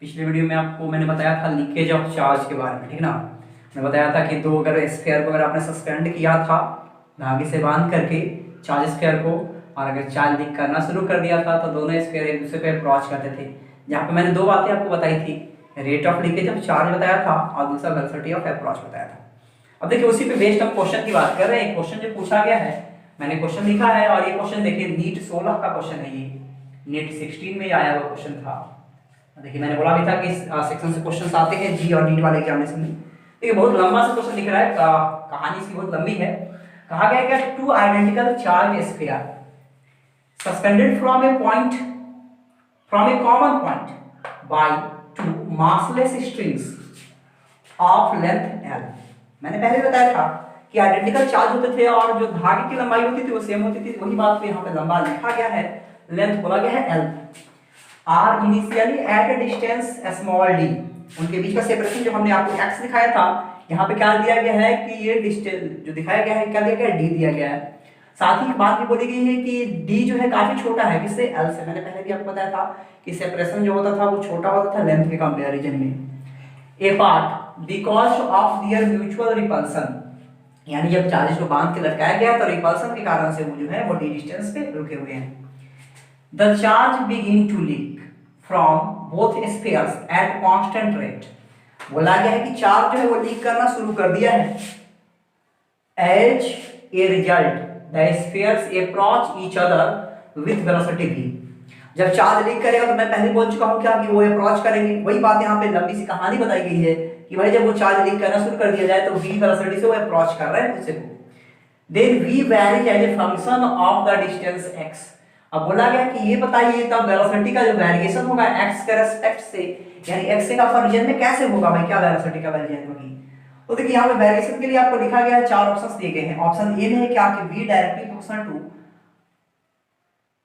पिछले वीडियो में आपको मैंने बताया था लीकेज ऑफ चार्ज के बारे में, ठीक ना। मैं बताया था कि दो अगर स्फीयर को अगर आपने सस्पेंड किया था धागे से बांध करके चार्ज स्फीयर को, और अगर चार्ज लीक करना शुरू कर दिया था तो दोनों स्फीयर एक दूसरे पे अप्रोच करते थे। जहाँ पे मैंने दो बातें आपको बताई थी, rate of leakage of charge बताया था और दूसरा वेलोसिटी ऑफ अप्रोच बताया था। अब देखिए उसी पे बेस्ड हम क्वेश्चन की बात कर रहे हैं। क्वेश्चन जो पूछा गया है, मैंने क्वेश्चन लिखा है और ये क्वेश्चन देखिए नीट 16 का क्वेश्चन है, ये नीट 16 में आया हुआ क्वेश्चन था। देखिए मैंने बोला भी था कि सेक्शन से क्वेश्चन आते हैं जी और नीट वाले एग्जामिनेशन में। देखिए बहुत लंबा सा क्वेश्चन दिख रहा है, कहानी इसकी बहुत लंबी है। कहा गया है कि two identical charge sphere suspended from A common point by two massless strings of length l। मैंने पहले बताया था कि आइडेंटिकल चार्ज होते थे और जो धागे की लंबाई होती थी वो सेम होती थी। वही बात पे यहाँ पे लंबा लिखा गया है, लेंथ बोला गया है l। Are initially at a distance small d, उनके बीच का सेपरेशन जो हमने आपको x दिखाया था, यहाँ पे क्या दिया गया है कि ये डिस्टेंस जो दिखाया गया है क्या दिया गया है, d दिया गया है। साथ ही एक बात भी बोली गई है कि d जो है काफी छोटा है किससे, l से। मैंने पहले भी आपको बताया था कि सेपरेशन जो होता था वो छोटा होता था लेंथ के कंपैरिजन में। A part because of their mutual repulsion, यानी जब चार्जेस को बांध के लटकाया गया तो रिपल्सन के कारण से वो जो है वो d डिस्टेंस पे रुके हुए हैं। The charge begin to leak from both spheres at constant rate। बोला गया है कि चार्ज जो है वो लीक करना शुरू कर दिया है। As a result, the spheres approach each other with velocity v। जब चार्ज लीक करेगा तो मैं पहले बोल चुका हूं क्या कि वो अप्रोच करेंगे। वही बात यहाँ पे लंबी सी कहानी बताई गई है कि भाई जब वो चार्ज लीक करना शुरू कर दिया जाए तो v वेलोसिटी से वो अप्रोच कर रहा है दूसरे को। Then v varies as a function of the distance x। अब बोला गया कि ये बताइए तब वेलोसिटी का जो वेरिएशन होगा x के रेस्पेक्ट से, यानी x के कंपैरिजन में कैसे होगा भाई, क्या वेलोसिटी का वेरिएशन होगी। तो देखिए यहाँ पे वेरिएशन के लिए आपको लिखा गया है, चार ऑप्शंस दिए गए हैं। ऑप्शन ए में है क्या कि v directly proportional to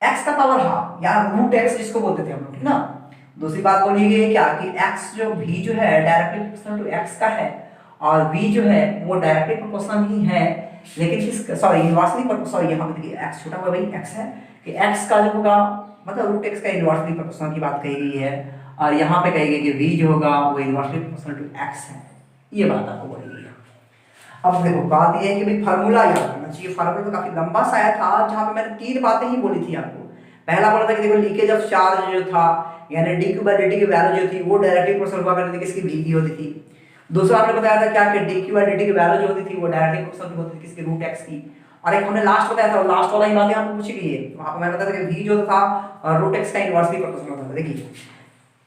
x का पावर हाफ या रूट x जिसको बोलते थे हम लोग, ठीक ना। दूसरी बात बोली गई है क्या कि x जो v जो है डायरेक्टली प्रोपोर्शनल टू x का है और v जो है वो डायरेक्टली प्रोपोर्शनल ही है, लेकिन किस सॉरी इनवर्सली सॉरी यहाँ पे देखिए x छोटा हुआ भाई x है कि x का जो होगा मतलब रूट x का इनवर्सली प्रोपोर्शनल की बात कही गई है, और यहाँ पे कही गई कि v जो होगा वो इनवर्सली प्रोपोर्शनल टू x है। ये बात आपको बोली गई है। अब देखो बात ये है कि भाई फार्मूला याद करना चाहिए। फार्मूला तो काफी लंबा सा आया था जहाँ पे मैंने तीन बातें ही बोली थी आपको। पहला बोला था कि देखो लीकेज ऑफ चार्ज जो था यानी dq/dt की वैल्यू जो थी वो डायरेक्टली प्रोपोर्शनल हुआ करती थी किसकी, v की होती थी। दूसरा आपने बताया था क्या कि dq/dt की वैल्यू जो होती थी वो डायरेक्टली प्रोपोर्शनल होती थी किसकी, रूट x की। और एक हमने लास्ट बताया था, लास्ट वाला ही बात यहाँ पे पूछी गई है। वहां पे मैंने बताया था कि v जो था रूट x का इनवर्सली प्रोपोर्शनल होता था। देखिए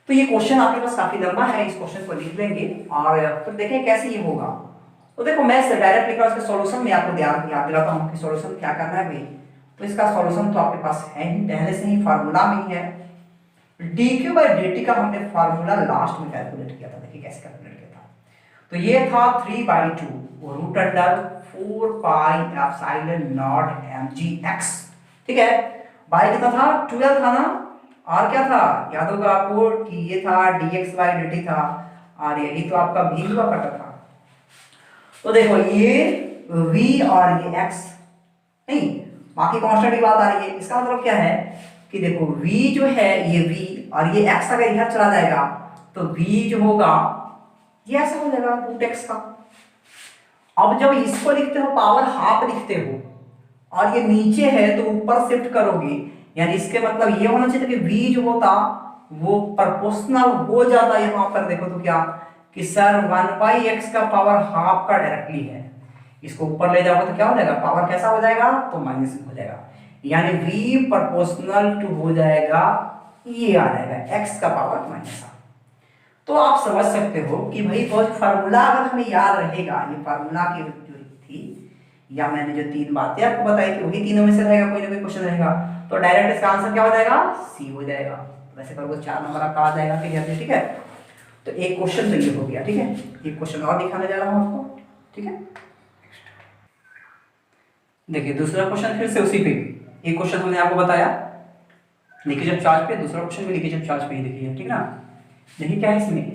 तो ये क्वेश्चन आपके पास काफी लंबा है, इस क्वेश्चन को लिख लेंगे और फिर देखें कैसे ये होगा। तो देखो मैं डायरेक्ट लिखा उसके सॉल्यूशन में आपको याद दिलाता हूँ कि सॉल्यूशन क्या करना है भाई। तो इसका सॉल्यूशन तो आपके पास है ही, पहले से ही फार्मूला में ही है। dq/dt का हमने फार्मूला लास्ट में कैलकुलेट किया था। देखिए कैसे कैलकुलेट किया था। तो ये था 3/2 root under 4 pi epsilon naught mgx, ठीक है। बाई कितना था, 12 था ना, और क्या था याद होगा आपको कि ये था dx/dt था, और यही तो आपका v हुआ करता था। तो देखो ये v और ये x नहीं, बाकी कांस्टेंट की बात आ रही है। इसका मतलब क्या है कि देखो v जो है ये v और ये x अगर इधर चला जाएगा तो v जो होगा ये ऐसा हो जाएगा रूट x का। अब जब इसको लिखते हो पावर हाफ लिखते हो और ये नीचे है तो ऊपर शिफ्ट करोगे, यानी इसके मतलब ये होना चाहिए कि v जो होता वो प्रोपोर्शनल हो जाता। यहाँ पर देखो तो क्या कि सर 1/x का पावर हाफ का डायरेक्टली है, इसको ऊपर ले जाओगे तो क्या हो जाएगा, पावर कैसा हो जाएगा तो माइनस हो जाएगा, यानी v प्रोपोर्शनल टू हो जाएगा ये आ जाएगा x का पावर माइनस। तो आप समझ सकते हो कि भाई वो फार्मूला अगर हमें याद रहेगा, ये फार्मूला की जो थी या मैंने जो तीन बातें आपको बताई थी वही तीनों में से रहेगा, कोई ना कोई क्वेश्चन रहेगा, तो डायरेक्ट इसका आंसर क्या हो जाएगा, सी हो जाएगा। वैसे करोगे 4 नंबर आपका आ जाएगा क्लियर, ठीक है। तो एक क्वेश्चन तो ये हो गया, ठीक है। एक क्वेश्चन और दिखाने जा रहा हूं आपको, ठीक है। देखिए दूसरा क्वेश्चन फिर से उसी पे, एक क्वेश्चन हमने आपको बताया लीकेज ऑफ चार्ज पे, दूसरा क्वेश्चन भी लीकेज ऑफ चार्ज पे ही देखिए, ठीक ना। देखिए क्या है इसमें,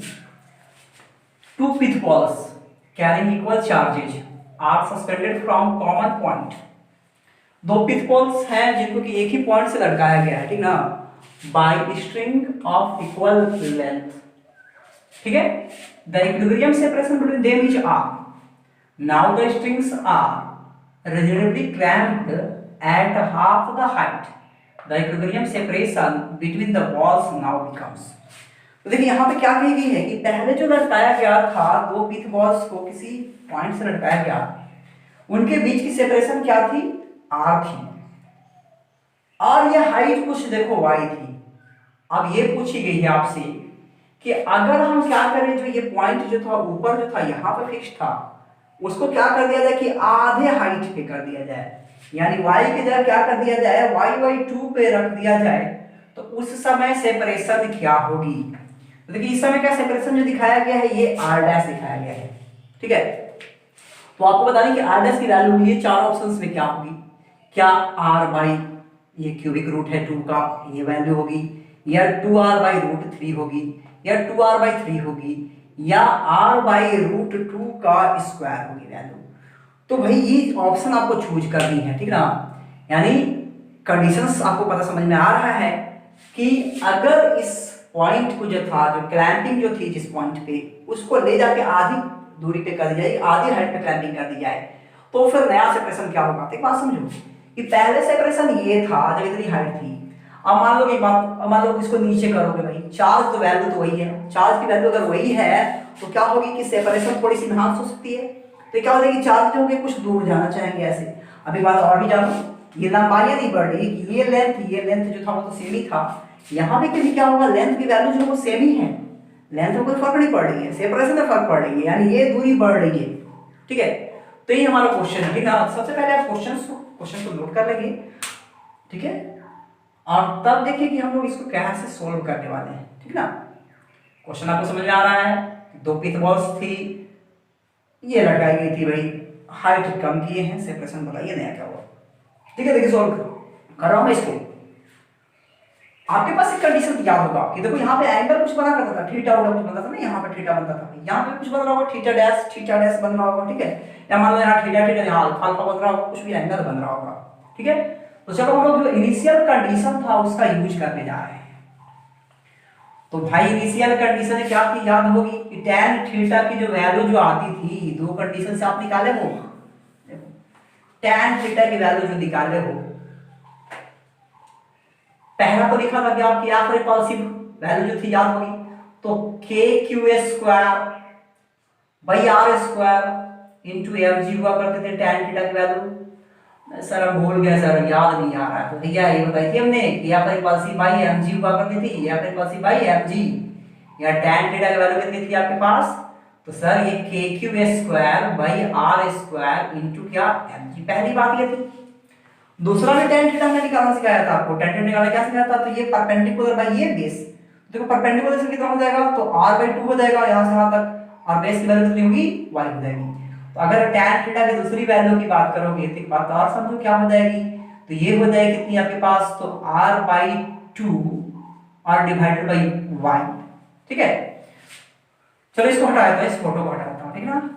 two pith balls carrying equal charges are suspended from common point. दो पिथ बॉल्स हैं जिनको कि एक ही पॉइंट से लटकाया गया है, ठीक ना, by string of equal length. ठीक है, the equilibrium separation between them is R, now the strings are rigidly clamped at half the height, the equilibrium separation between the walls now becomes. तो देखिए यहाँ पे क्या कही गई है कि पहले जो लटकाया गया था दो पिथ बॉल्स को किसी पॉइंट से लटकाया गया, उनके बीच की सेपरेशन क्या थी, आर थी, और ये हाइट कुछ देखो वाई थी। अब ये पूछी गई है आपसे कि अगर हम क्या करें, जो ये पॉइंट जो था ऊपर जो था यहाँ पे फिक्स था, उसको क्या कर दिया जाए कि आधे हाइट पे कर दिया जाए, यानी y की जगह क्या कर दिया जाए, y/2 पे रख दिया जाए, तो उस समय सेपरेशन क्या होगी। तो देखिए इस समय क्या सेपरेशन जो दिखाया गया है ये r' दिखाया गया है, ठीक है। तो आपको बता दें कि r' की वैल्यू ये चार ऑप्शंस में क्या होगी, क्या r/ ये क्यूबिक रूट है 2 का, ये वैल्यू होगी, या 2r/√3 होगी, या 2r/3 होगी, या r/√2 का स्क्वायर होगी वैल्यू। तो भाई ये ऑप्शन आपको चूज करनी है, ठीक ना। यानी कंडीशंस आपको पता समझ में आ रहा है कि अगर इस पॉइंट को जो था, जो क्लैंपिंग जो थी जिस पॉइंट पे, उसको ले जाके आधी दूरी पे कर दी जाए, आधी हाइट पे क्लैंपिंग कर दी जाए, तो फिर नया सेपरेशन क्या होगा। एक बात समझो कि पहले सेपरेशन ये था जब इतनी हाइट थी। अब मान लो एक बात, अब मान लो इसको नीचे करोगे भाई, चार्ज तो वैल्यू तो वही है, चार्ज की वैल्यू अगर वही है तो क्या होगी कि सेपरेशन थोड़ी सी इनहांस हो सकती है। तो क्या हो जाएगी, चार्ज जो होंगे कुछ दूर जाना चाहेंगे ऐसे। अभी बात और भी जानो, ये लंबाई नहीं बढ़ रही, ये लेंथ जो था वो तो सेम ही था, यहाँ पे क्योंकि क्या होगा, लेंथ की वैल्यू जो है वो सेम ही है, लेंथ में कोई फर्क नहीं पड़ रही है, सेपरेशन में फर्क पड़ रही है, यानी ये दूरी बढ़ रही है, ठीक है। तो ये हमारा क्वेश्चन है, ठीक है। सबसे पहले आप क्वेश्चन को नोट कर लेंगे, ठीक है, और तब देखिए कि हम लोग इसको कैसे सोल्व करने वाले हैं, ठीक ना। क्वेश्चन आपको समझ में आ रहा है, दो पिथ बॉल्स थी, ये लगाई गई थी भाई, हाइट कम किए हैं, सेपरेशन बताइए नया क्या हुआ, ठीक है। देखिए सोल्व कर रहा हूं मैं इसको। आपके पास एक कंडीशन याद होगा कि देखो यहाँ पे एंगल कुछ बना करता था, थीटा कुछ बनता था ना, यहाँ पे थीटा बनता था, यहाँ पे कुछ बन रहा होगा, थीटा डैश बन रहा होगा, ठीक है। या मान लो यहाँ थीटा यहाँ अल्फा बन रहा होगा, कुछ भी एंगल बन रहा होगा, ठीक है। तो चलो हम लोग जो इनिशियल कंडीशन था उसका यूज करने जा रहे हैं। तो भाई इनिशियल कंडीशन क्या थी, याद होगी कि tan थीटा की जो वैल्यू जो आती थी, दो कंडीशन से आप निकाले हो, tan थीटा की वैल्यू जो निकाले हो, पहला तो लिखा था कि आपकी आखिरी रिपल्सिव वैल्यू जो थी याद होगी, तो kq² by r² into mg हुआ करते थे tan थीटा की वैल्यू। सर हम भूल गए सर, याद नहीं आ रहा है, तो भैया ये बताई थी हमने कि यहाँ पर रिपल्सिव बाई mg हुआ करती थी, यहाँ पर रिपल्सिव बाई mg, या tan थीटा की वैल्यू कितनी थी आपके पास, तो सर ये kq² बाई r² इंटू क्या mg, पहली बात ये थी। दूसरा में tan थीटा हमने निकालना सिखाया था आपको, tan थीटा निकालना क्या सिखाया था, तो ये परपेंडिकुलर बाई ये बेस, देखो परपेंडिकुलर से कितना हो जाएगा, तो r/2 हो जाएगा यहाँ से यहाँ तक, और बेस की वैल्यू कितनी होगी, y हो जाएगी। तो अगर tan थीटा की दूसरी वैल्यू की बात करोगे तो एक बात और समझो क्या हो जाएगी, तो ये हो जाएगी कितनी आपके पास, तो r/2 और डिवाइडेड बाई y, ठीक है। चलो इसको हटा देता हूं, इस फोटो को हटा देता हूं, ठीक ना।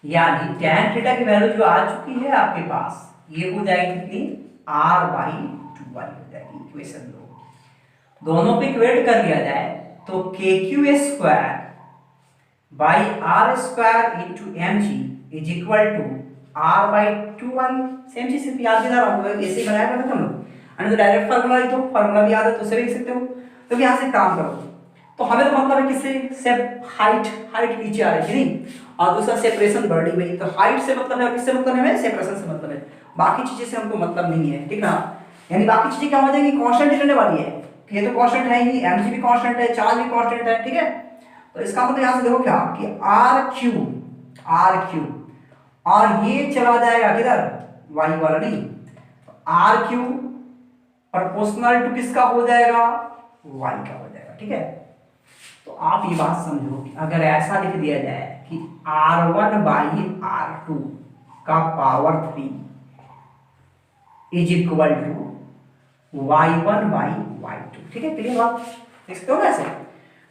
यानी tan थीटा की वैल्यू जो आ चुकी है आपके पास, ये हो जाएगी कितनी, r/2y हो जाएगी। इक्वेशन दो, दोनों पे इक्वेट कर लिया जाए तो kq² by r² into mg is equal to r/2y। सेम चीज सिर्फ याद दिला रहा हूं, ऐसे बनाया करते थे हम लोग, तो डायरेक्ट फार्मूला ही, तो फार्मूला भी याद है तो उसे लिख सकते हो। तो यहां से काम करो, तो हमें तो मतलब है किससे, से हाइट नीचे आ रही है नहीं, और दूसरा सेपरेशन बढ़ रही है, तो हाइट से मतलब है, और किससे मतलब है, सेपरेशन से मतलब है, बाकी चीजें से हमको मतलब नहीं है, ठीक ना। यानी बाकी चीजें क्या हो जाएगी, कांस्टेंट रहने वाली है, ये तो कांस्टेंट है ही, mg भी कांस्टेंट है, चार्ज भी कांस्टेंट है, ठीक है। तो इसका मतलब यहां से देखो क्या कि r3 और ये चला जाएगा किधर, y वाला नहीं, r3 प्रोपोर्शनल टू किसका हो जाएगा, y का हो जाएगा, ठीक है। तो आप ये बात समझो कि अगर ऐसा लिख दिया जाए कि r1 बाई r2 का power 3 is equal to y1 by y2, ठीक है, क्लियर बात, देख सकते हो ना ऐसे।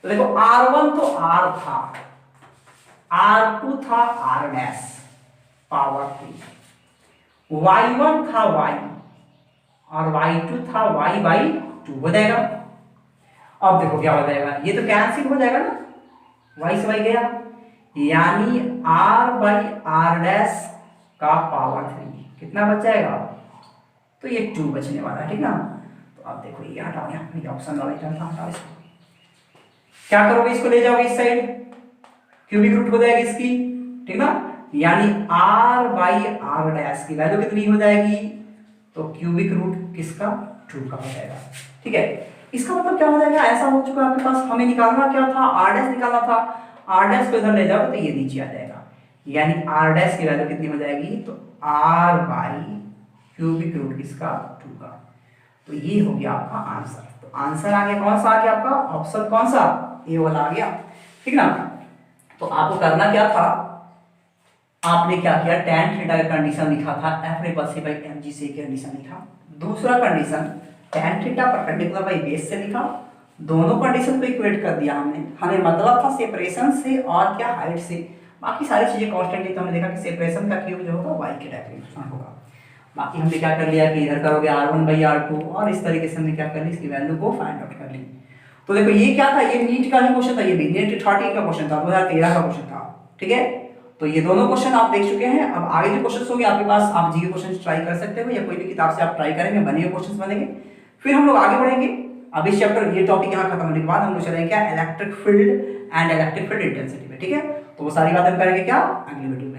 तो देखो r1 तो r था, r2 था r' पावर 3, y1 था y और y2 था y/2 हो जाएगा, अब देखो क्या हो जाएगा, ये तो कैंसिल हो जाएगा ना, वाई से वाई गया, यानी आर बाई आर डैश का पावर 3 कितना बच जाएगा, तो ये 2 बचने वाला है, ठीक ना। तो अब देखो ये हटाओ, यहाँ ऑप्शन वाला इधर था, हटाओ इसको, क्या करोगे, इसको ले जाओगे इस साइड, क्यूबिक रूट हो जाएगी इसकी, ठीक ना, यानी आर बाई आर डैश की वैल्यू कितनी हो जाएगी, तो क्यूबिक रूट किसका, 2 का हो जाएगा, ठीक है। इसका मतलब क्या हो जाएगा, ऐसा हो चुका आपके पास, हमें निकालना क्या था, आर डैश निकालना था, आर डैश को इधर ले जाओ तो ये नीचे आ जाएगा, यानी आर डैश की वैल्यू कितनी हो जाएगी, तो आर बाई क्यूबिक रूट किसका, 2 का। तो ये हो गया आपका आंसर। तो आंसर आ गया, कौन सा आ गया आपका, ऑप्शन कौन सा, ए वाला आ गया, ठीक ना। तो आपको करना क्या था, आपने क्या किया, tan थीटा का कंडीशन लिखा था, F repulsive by M G से कंडीशन लिखा, दूसरा condition tan theta perpendicular by base से लिखा, दोनों कंडीशन को इक्वेट कर दिया हमने, हमें मतलब था सेपरेशन से और क्या हाइट से, बाकी सारी चीजें कांस्टेंट थी, तो हमने देखा कि सेपरेशन का क्यूब जो होगा y के डायरेक्शन होगा। बाकी हमने क्या कर लिया कि इधर करोगे r1 बाई r2, और इस तरीके से हमने क्या कर ली, इसकी वैल्यू को फाइंड आउट कर ली। तो देखो ये क्या था, ये नीट का ही क्वेश्चन था, ये भी नीट 13 का क्वेश्चन था, 2013 का क्वेश्चन था, ठीक है। तो ये दोनों क्वेश्चन आप देख चुके हैं। अब आगे जो क्वेश्चंस होंगे आपके पास, आप जीके क्वेश्चन ट्राई कर सकते हो, या कोई भी किताब से आप ट्राई करेंगे, बने हुए क्वेश्चंस बनेंगे। फिर हम लोग आगे बढ़ेंगे। अब इस चैप्टर, ये टॉपिक यहाँ खत्म होने के बाद हम लोग चलेंगे क्या, electric field and electric field intensity में, ठीक है। तो वो सारी बात हम करेंगे क्या, अगली वीडियो।